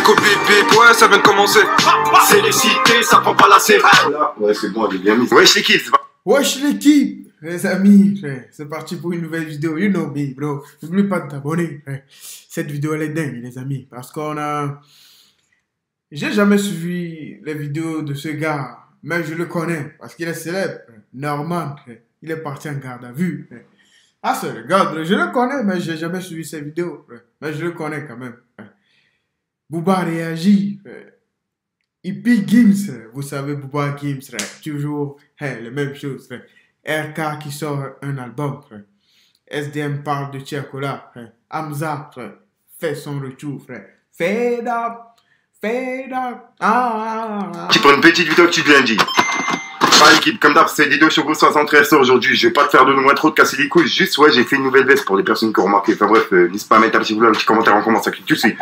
Nico bip bip, ouais ça vient de commencer. C'est les cités, ça prend pas la C. Ouais, c'est bon, elle est bien mise. Wesh l'équipe, c'est pas... Wesh l'équipe, les amis, c'est parti pour une nouvelle vidéo. You know me, bro. N'oublie pas de t'abonner. Cette vidéo elle est dingue, les amis, parce qu'on a... J'ai jamais suivi les vidéos de ce gars, mais je le connais parce qu'il est célèbre. Norman, il est parti en garde à vue. Ah, c'est le gars, je le connais, mais j'ai jamais suivi ses vidéos. Mais je le connais quand même. Booba réagit. Hippie Gims, vous savez, Booba Gims, toujours les mêmes choses. RK qui sort un album. SDM parle de Tchakola. Hamza fait son retour. Fade up. Fade up. Qui pour une petite vidéo que tu viens de dire. Bah l'équipe, comme d'hab, c'est Dido sur 73 aujourd'hui. Je vais pas te faire de moins trop de casser les couilles. Juste, ouais, j'ai fait une nouvelle veste pour les personnes qui ont remarqué. Enfin bref, n'hésite pas à mettre un petit commentaire, on commence à cliquer tout de suite.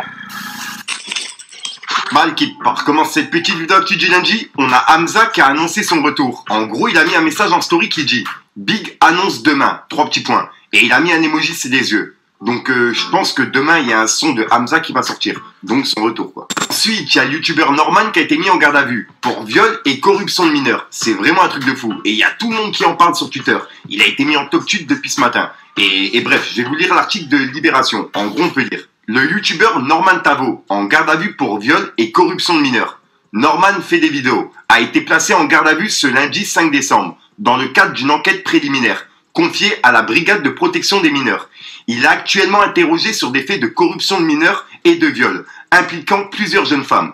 Bah l'équipe, pour commencer cette petite vidéo que tu dis lundi, on a Hamza qui a annoncé son retour. En gros, il a mis un message en story qui dit Big annonce demain, 3 petits points. Et il a mis un emoji, c'est des yeux. Donc je pense que demain il y a un son de Hamza qui va sortir. Donc son retour quoi. Ensuite il y a le youtubeur Norman qui a été mis en garde à vue pour viol et corruption de mineurs. C'est vraiment un truc de fou. Et il y a tout le monde qui en parle sur Twitter. Il a été mis en top tweet depuis ce matin. Et bref, je vais vous lire l'article de Libération. En gros on peut lire. Le youtubeur Norman Tavo en garde à vue pour viol et corruption de mineurs. Norman fait des vidéos. A été placé en garde à vue ce lundi 5 décembre dans le cadre d'une enquête préliminaire confiée à la brigade de protection des mineurs. Il est actuellement interrogé sur des faits de corruption de mineurs et de viol, impliquant plusieurs jeunes femmes.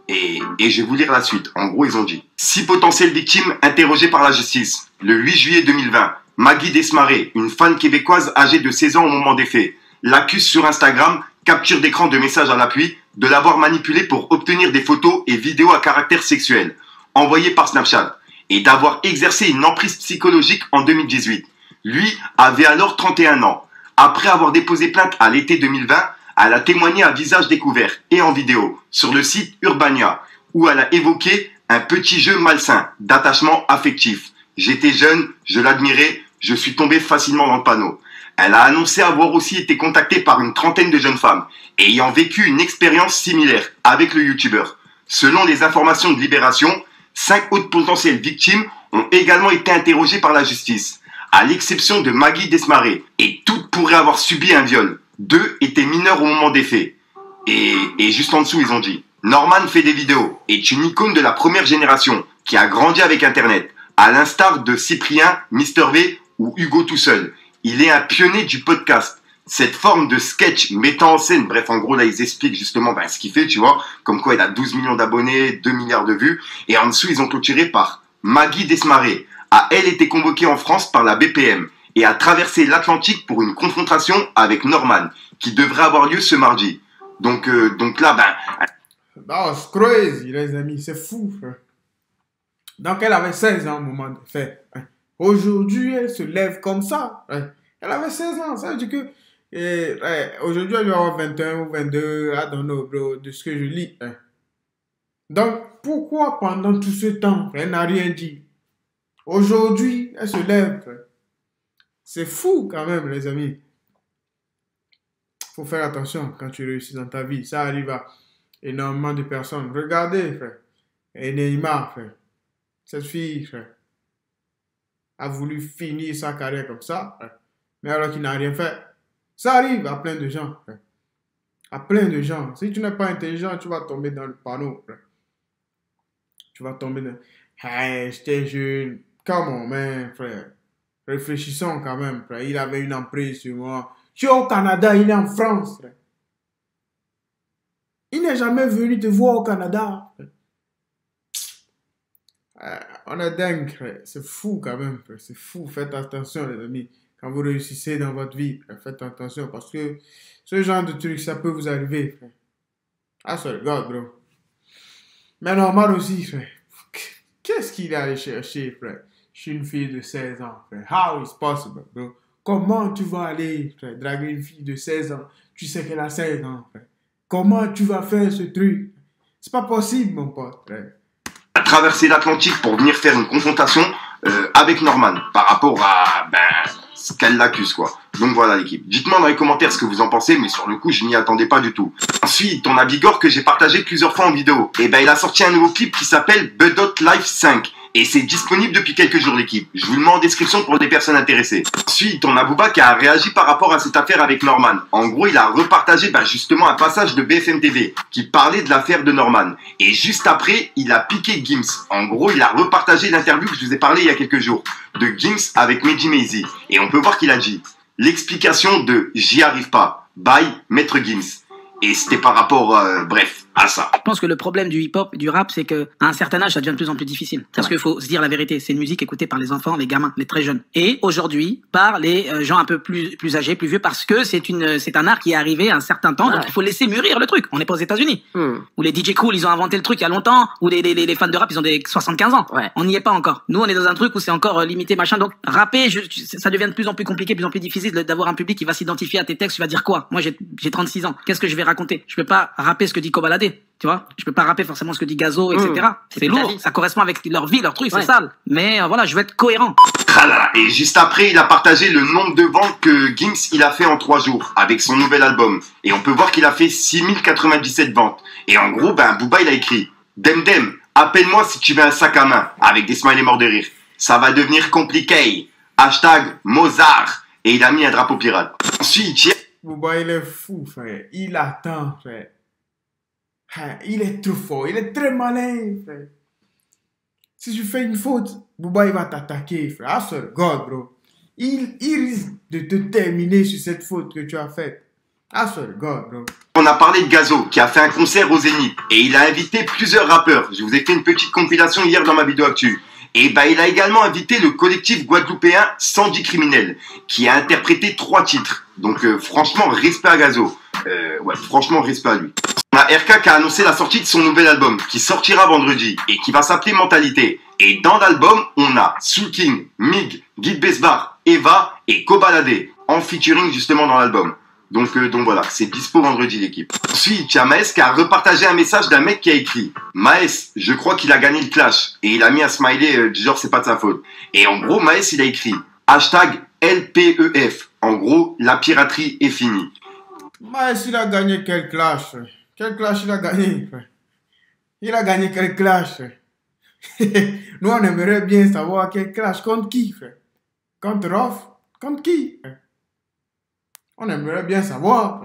Et je vais vous lire la suite. En gros, ils ont dit 6 potentielles victimes interrogées par la justice. Le 8 juillet 2020, Maggie Desmarais, une fan québécoise âgée de 16 ans au moment des faits, l'accuse sur Instagram, capture d'écran de messages à l'appui, de l'avoir manipulée pour obtenir des photos et vidéos à caractère sexuel, envoyées par Snapchat, et d'avoir exercé une emprise psychologique en 2018. Lui avait alors 31 ans. Après avoir déposé plainte à l'été 2020, elle a témoigné à visage découvert et en vidéo sur le site Urbania, où elle a évoqué un petit jeu malsain d'attachement affectif. J'étais jeune, je l'admirais, je suis tombé facilement dans le panneau. Elle a annoncé avoir aussi été contactée par une trentaine de jeunes femmes ayant vécu une expérience similaire avec le youtubeur. Selon les informations de Libération, 5 autres potentielles victimes ont également été interrogées par la justice, à l'exception de Maggie Desmarais, et toutes pourraient avoir subi un viol. 2 étaient mineurs au moment des faits. Et juste en dessous, ils ont dit Norman fait des vidéos, est une icône de la première génération qui a grandi avec Internet, à l'instar de Cyprien, Mister V ou Hugo tout seul. Il est un pionnier du podcast. Cette forme de sketch mettant en scène, bref, en gros, là, ils expliquent justement ce qu'il fait, tu vois, comme quoi il a 12 millions d'abonnés, 2 milliards de vues, et en dessous, ils ont clôturé par Maggie Desmarais a elle été convoquée en France par la BPM et a traversé l'Atlantique pour une confrontation avec Norman, qui devrait avoir lieu ce mardi. Donc là, Oh, c'est crazy, les amis, c'est fou. Donc elle avait 16 ans au moment des faits. Aujourd'hui, elle se lève comme ça. Elle avait 16 ans, ça veut dire que aujourd'hui, elle doit avoir 21 ou 22, I don't know, bro, de ce que je lis. Donc, pourquoi pendant tout ce temps, elle n'a rien dit? Aujourd'hui, elle se lève. C'est fou quand même, les amis. Faut faire attention quand tu réussis dans ta vie. Ça arrive à énormément de personnes. Regardez, frère. Et Neymar, frère. Cette fille, frère, a voulu finir sa carrière comme ça, frère. Mais alors qu'il n'a rien fait. Ça arrive à plein de gens, frère. À plein de gens. Si tu n'es pas intelligent, tu vas tomber dans le panneau, frère. Tu vas tomber dans... Hey, j'étais jeune. Come on, man, frère. Réfléchissons quand même, frère. Il avait une emprise sur moi. Je suis au Canada, il est en France, frère. Il n'est jamais venu te voir au Canada, frère. On est dingue, frère. C'est fou quand même, frère. C'est fou. Faites attention, les amis. Quand vous réussissez dans votre vie, frère, faites attention parce que ce genre de truc, ça peut vous arriver, frère. Ah, c'est le gars, bro. Mais normal aussi, frère. Qu'est-ce qu'il est allé chercher, frère? Je suis une fille de 16 ans, frère. How is possible, bro? Comment tu vas aller, frère, draguer une fille de 16 ans? Tu sais qu'elle a 16 ans, frère. Comment tu vas faire ce truc? C'est pas possible, mon pote, frère. a traversé l'Atlantique pour venir faire une confrontation avec Norman par rapport à ce qu'elle l'accuse, quoi. Donc voilà, l'équipe. Dites-moi dans les commentaires ce que vous en pensez, mais sur le coup, je m'y attendais pas du tout. Ensuite, on a Bigor que j'ai partagé plusieurs fois en vidéo. Et ben, il a sorti un nouveau clip qui s'appelle Budot Life 5. Et c'est disponible depuis quelques jours, l'équipe. Je vous le mets en description pour les personnes intéressées. Ensuite, on a Booba qui a réagi par rapport à cette affaire avec Norman. En gros, il a repartagé justement un passage de BFM TV qui parlait de l'affaire de Norman. Et juste après, il a piqué Gims. En gros, il a repartagé l'interview que je vous ai parlé il y a quelques jours de Gims avec Mehdi Maizi. Et on peut voir qu'il a dit l'explication de J'y arrive pas by Maître Gims. Et c'était par rapport, bref, à ça. Je pense que le problème du hip-hop, du rap, c'est que à un certain âge, ça devient de plus en plus difficile. Parce qu'il faut se dire la vérité, c'est une musique écoutée par les enfants, les gamins, les très jeunes. Et aujourd'hui, par les gens un peu plus âgés, plus vieux, parce que c'est un art qui est arrivé à un certain temps, donc il faut laisser mûrir le truc. On n'est pas aux États-Unis où les DJ cool, ils ont inventé le truc il y a longtemps, où les fans de rap, ils ont des 75 ans. On n'y est pas encore. Nous, on est dans un truc où c'est encore limité, machin. Donc rapper, ça devient de plus en plus compliqué, de plus en plus difficile d'avoir un public qui va s'identifier à tes textes. Tu vas dire quoi? Moi, j'ai 36 ans. Qu'est-ce que je vais raconter? Je peux pas rapper ce que dit Kobalade, tu vois. Je peux pas rapper forcément ce que dit Gazo, etc. C'est lourd, ça correspond avec leur vie, leur truc, c'est sale. Mais voilà, je veux être cohérent. Ah là là. Et juste après, il a partagé le nombre de ventes que Gims il a fait en 3 jours avec son nouvel album. Et on peut voir qu'il a fait 6097 ventes. Et en gros, Booba il a écrit Dem Dem, appelle-moi si tu veux un sac à main, avec des smileys morts de rire. Ça va devenir compliqué. Hashtag Mozart. Et il a mis un drapeau pirate. Ensuite, Booba, il est fou, frère. Il attend, frère. Il est trop fort. Il est très malin, frère. Si tu fais une faute, Booba, il va t'attaquer, frère. Ah, sir God, bro. Il risque de te terminer sur cette faute que tu as faite. Ah, sir God, bro. On a parlé de Gazo, qui a fait un concert au Zénith. Et il a invité plusieurs rappeurs. Je vous ai fait une petite compilation hier dans ma vidéo actu. Et il a également invité le collectif guadeloupéen Sandy Criminel, qui a interprété 3 titres. Donc franchement, respect à Gazo. Franchement, respect à lui. On a RK qui a annoncé la sortie de son nouvel album, qui sortira vendredi, et qui va s'appeler Mentalité. Et dans l'album, on a Soul King, Mig, Guy Besbar, Eva et Kobalade, en featuring justement dans l'album. Donc voilà, c'est dispo vendredi l'équipe. Ensuite, il y a Maes qui a repartagé un message d'un mec qui a écrit Maes, je crois qu'il a gagné le clash. Et il a mis un smiley du genre c'est pas de sa faute. Et en gros, Maes il a écrit hashtag LPEF. En gros, la piraterie est finie. Maes il a gagné quel clash? Quel clash il a gagné? Il a gagné quel clash? Nous on aimerait bien savoir quel clash. Contre qui? Contre Rof? Contre qui? On aimerait bien savoir.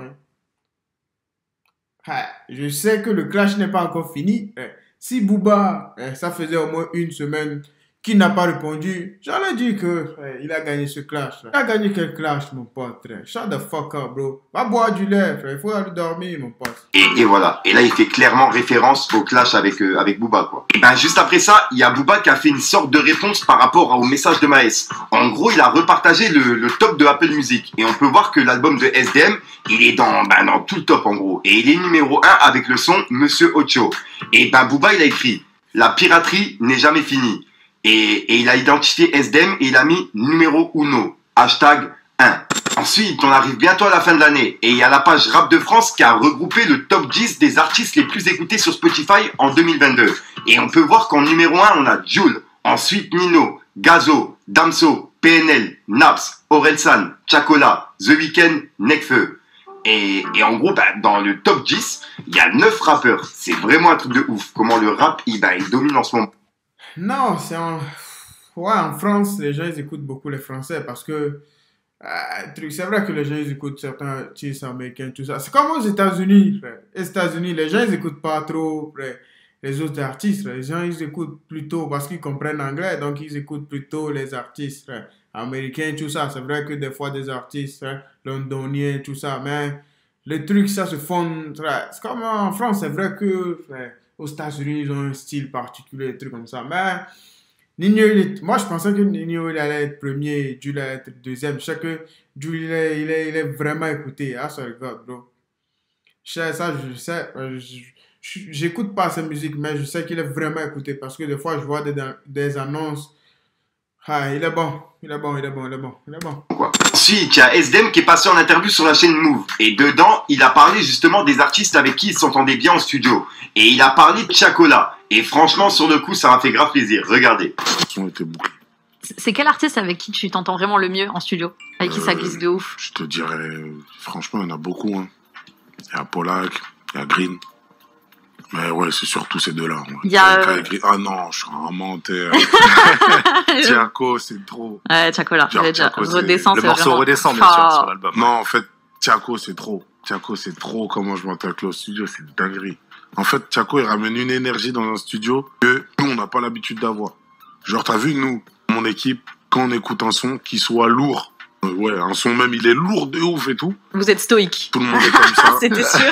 Je sais que le clash n'est pas encore fini. Si Booba, ça faisait au moins une semaine qu'il n'a pas répondu, j'allais dire que il a gagné ce clash. Il a gagné quel clash, mon pote? Shut the fuck up, bro. Va boire du lait, frère. Il faut aller dormir, mon pote. Et voilà. Et là, il fait clairement référence au clash avec Booba, quoi. Et juste après ça, il y a Booba qui a fait une sorte de réponse par rapport au message de Maes. En gros, il a repartagé le top de Apple Music. Et on peut voir que l'album de SDM, il est dans tout le top, en gros. Et il est numéro 1 avec le son Monsieur Ocho. Et Booba, il a écrit la piraterie n'est jamais finie. Et il a identifié SDM et il a mis numéro 1, hashtag 1. Ensuite, on arrive bientôt à la fin de l'année et il y a la page Rap de France qui a regroupé le top 10 des artistes les plus écoutés sur Spotify en 2022. Et on peut voir qu'en numéro 1, on a Jul, ensuite Nino, Gazo, Damso, PNL, Naps, Orelsan, Chacola, The Weeknd, Nekfeu. Et en gros, dans le top 10, il y a 9 rappeurs. C'est vraiment un truc de ouf. Comment le rap, il domine en ce moment. Non, en France, les gens ils écoutent beaucoup les Français parce que c'est vrai que les gens ils écoutent certains artistes américains, tout ça. C'est comme aux États-Unis, frère. Les États-Unis, les gens ils écoutent pas trop, frère, les autres artistes. Les gens ils écoutent plutôt parce qu'ils comprennent anglais, donc ils écoutent plutôt les artistes, frère, américains, tout ça. C'est vrai que des fois des artistes, frère, londoniens, tout ça, mais les trucs ça se font, frère. C'est comme en France, c'est vrai que, frère, aux États-Unis, ils ont un style particulier, des trucs comme ça. Mais Nino, moi, je pensais que Nino, il allait être premier et Jules allait être deuxième. Je sais que Jules, il est vraiment écouté. Ah, ça regarde, bro. Je sais. J'écoute pas sa musique, mais je sais qu'il est vraiment écouté parce que des fois, je vois des annonces. Il est bon. Ensuite, il y a SDM qui est passé en interview sur la chaîne Move. Et dedans, il a parlé justement des artistes avec qui il s'entendait bien en studio. Et il a parlé de Chacola. Et franchement, sur le coup, ça m'a fait grave plaisir. Regardez. Le son était bouclé. C'est quel artiste avec qui tu t'entends vraiment le mieux en studio? Avec qui ça glisse de ouf? Je te dirais, franchement, il y en a beaucoup. Hein. Il y a Polak, il y a Green. Mais ouais, c'est surtout ces deux-là. Il y a... Ah non, je suis un menteur. Tiako, c'est trop. Ouais, Tiako là. Redescend, le morceau redescend, bien sûr, sur l'album. Non, en fait, Tiako, c'est trop. Tiako, c'est trop. Comment je m'entends avec le studio, c'est une dinguerie. En fait, Tiako, il ramène une énergie dans un studio que nous, on n'a pas l'habitude d'avoir. Genre, t'as vu, nous, mon équipe, quand on écoute un son qui soit lourd, ouais, un son même, il est lourd de ouf et tout. Vous êtes stoïque. Tout le monde est comme ça. C'était sûr.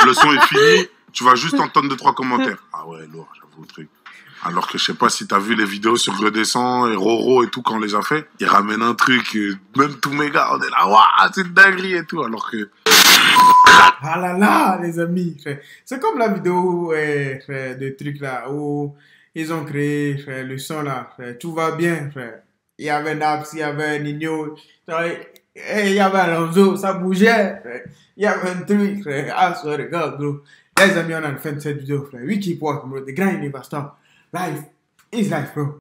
Le son est fini, tu vas juste entendre 2-3 commentaires. Ah ouais, lourd, j'avoue le truc. Alors que je sais pas si t'as vu les vidéos sur Redescend et Roro et tout quand on les a fait, ils ramènent un truc, même tous mes gars, on est là, waouh, c'est une dinguerie et tout, alors que... Ah là là, les amis, c'est comme la vidéo de trucs là, où ils ont créé le son là, tout va bien, il y avait Naps, il y avait Nino, il y avait Alonso, ça bougeait, il y avait un truc, ah, regarde, bro. Les amis, on a fait cette vidéo, we keep working, bro, the grind never stop. Life is life, bro.